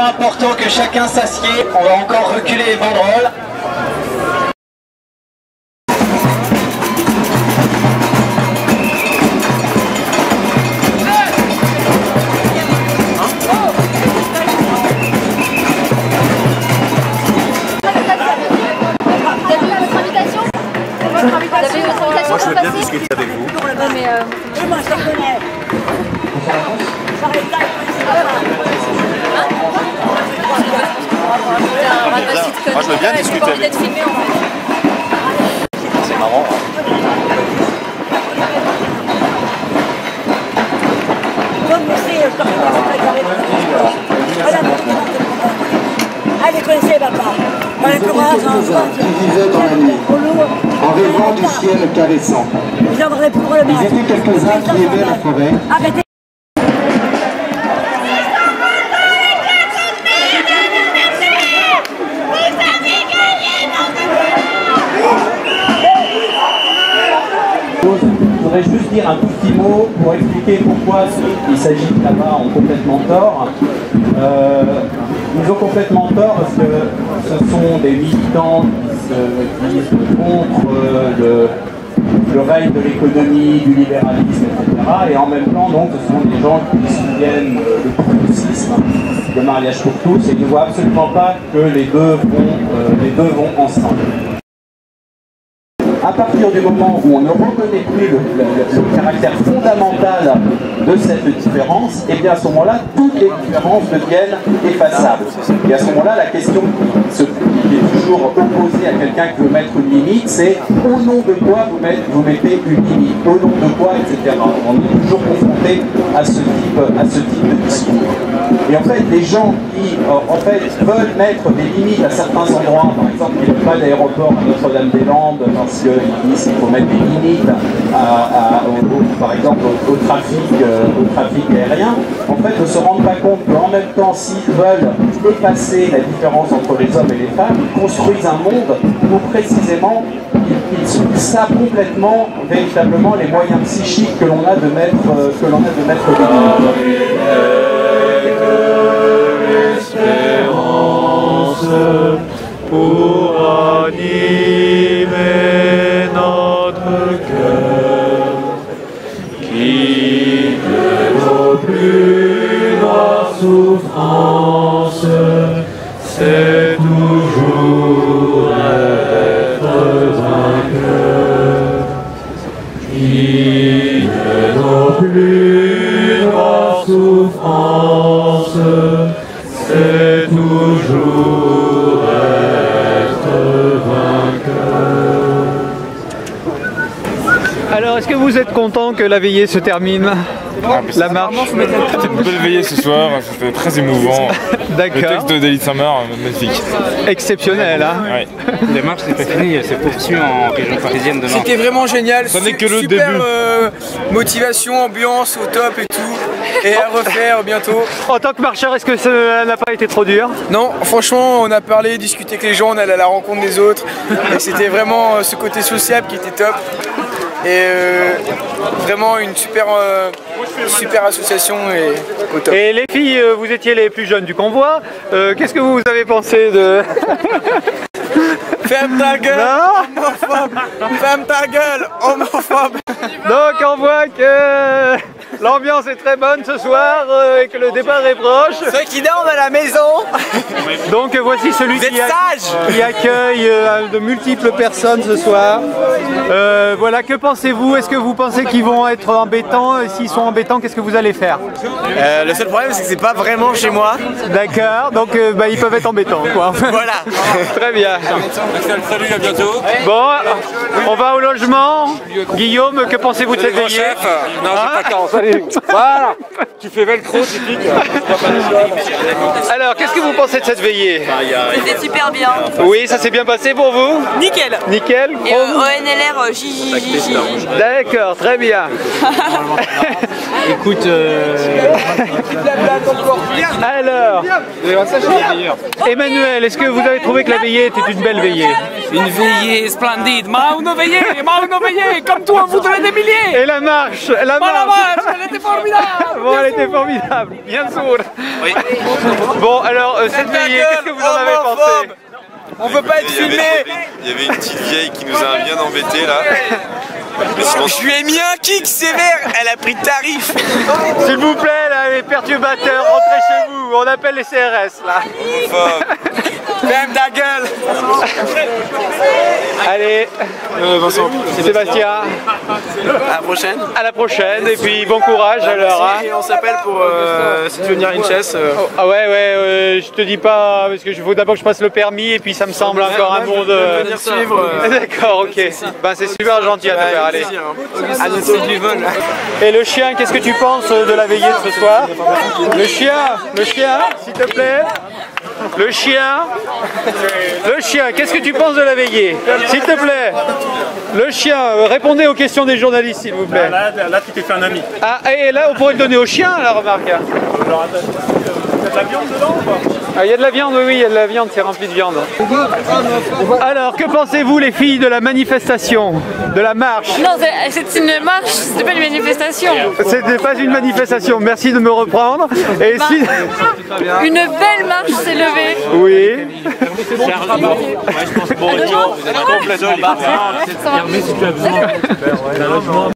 extrêmement important que chacun s'assied. On va encore reculer les banderoles. Moi je veux bien discuter avec vous. Moi je te connais. Moi je veux bien discuter avec vous. C'est marrant. Allez, connaissez papa. Voilà, courage, Vivaient dans la nuit, en rêvant du ciel caressant. Ils étaient quelques-uns qui aimaient la forêt. Arrêtez. Je voudrais juste dire un tout petit mot pour expliquer pourquoi il s'agit là-bas en complètement tort. Ils ont complètement tort parce que ce sont des militants qui disent contre le règne de l'économie, du libéralisme, etc. Et en même temps, donc, ce sont des gens qui soutiennent le progressisme, le mariage pour tous, et ils ne voient absolument pas que les deux vont ensemble. À partir du moment où on ne reconnaît plus le caractère fondamental de cette différence, et bien à ce moment-là, toutes les différences deviennent effaçables. Et à ce moment-là, la question qui est toujours opposée à quelqu'un qui veut mettre une limite, c'est au nom de quoi vous mettez une limite, au nom de quoi, etc. On est toujours confronté à ce type de discours. Et en fait, les gens qui veulent mettre des limites à certains endroits, par exemple, il n'y a pas d'aéroport à Notre-Dame-des-Landes parce qu'ils disent qu'il faut mettre des limites, par exemple, au trafic aérien, en fait, ne se rendent pas compte qu'en même temps, s'ils veulent effacer la différence entre les hommes et les femmes, ils construisent un monde où précisément ils savent complètement, véritablement, les moyens psychiques que l'on a de mettre des limites. Pour animer notre cœur, qui ne vaut plus la souffrance, c'est toujours être vainqueur. Qui ne vaut plus la souffrance, c'est toujours être vainqueur. Alors, est-ce que vous êtes content que la veillée se termine? La marche. C'était une belle veillée ce soir, c'était très émouvant. D'accord. Le texte de Daily Summer, magnifique. Exceptionnel, hein? Ouais. Les marches, c'est pas fini, c'est poursuivi en région parisienne demain. C'était vraiment génial, Ça n'est que le super début. Motivation, ambiance au top et tout. Et à refaire bientôt. En tant que marcheur, est-ce que ça n'a pas été trop dur? Non, franchement, on a parlé, discuté avec les gens, on allait à la rencontre des autres. Et c'était vraiment ce côté sociable qui était top. Et vraiment une super association et au top. Et les filles, vous étiez les plus jeunes du convoi. Qu'est-ce que vous avez pensé de... Ferme ta gueule, Non, homophobe. Ferme ta gueule, homophobe. donc on voit que l'ambiance est très bonne ce soir et que le départ est proche. Ceux qui dorment à la maison. Donc voici celui Vous êtes qui accueille de multiples personnes ce soir. Voilà, que pensez-vous? Est-ce que vous pensez qu'ils vont être embêtants? Et s'ils sont embêtants, qu'est-ce que vous allez faire? Le seul problème, c'est que c'est pas vraiment chez moi. D'accord, donc ils peuvent être embêtants, quoi. Voilà. Très bien. Salut, à bientôt. Bon, on va au logement. Guillaume, que pensez-vous de cette veillée? Non, j'ai pas de temps. Salut. Voilà. Tu fais velcro, typique. Alors, qu'est-ce que vous pensez de cette veillée? C'était super bien. Oui, ça s'est bien passé pour vous? Nickel. Nickel. Et ONLR, JJJ. D'accord, très bien. Écoute, Alors, Emmanuel, est-ce que vous avez trouvé que la veillée était une belle veillée? une veillée splendide, ma une veillée, comme toi, vous voudrez des milliers. Et la marche, la Ma la marche. marche, elle était formidable. Bon, elle était formidable, bien sûr. Bon, alors, cette veillée, qu'est-ce que vous en avez pensé? On veut pas être filmé. Il y avait une petite vieille qui nous a bien embêtés là. Mais sinon, Je lui ai mis un kick sévère, elle a pris tarif. S'il vous plaît, là, les perturbateurs, rentrez chez vous. On appelle les CRS, là. Ferme ta gueule. Allez, Sébastien, À la prochaine. à la prochaine. Et puis, bon courage alors. Hein. Et on s'appelle pour si tu veux venir à une chaise. Ah ouais, je te dis pas, parce que faut d'abord que je passe le permis et puis ça me semble encore un monde... venir suivre. D'accord, ok. Ben, c'est super gentil à te faire, allez. À bientôt du vol. Et le chien, qu'est-ce que tu penses de la veillée de ce soir? Le chien, s'il te plaît. Le chien, qu'est-ce que tu penses de la veillée? S'il te plaît. Le chien, répondez aux questions des journalistes, s'il vous plaît. Là, tu t'es fait un ami. Ah, et là, on pourrait le donner au chien, la remarque. Il y a de la viande dedans ou pas? Ah, il y a de la viande, oui, il y a de la viande, c'est rempli de viande. Alors, que pensez-vous, les filles, de la manifestation, de la marche? Non, c'est une marche, c'est pas une manifestation. C'était pas une manifestation, merci de me reprendre. Et si... Une belle marche s'est levée. Oui. Complètement.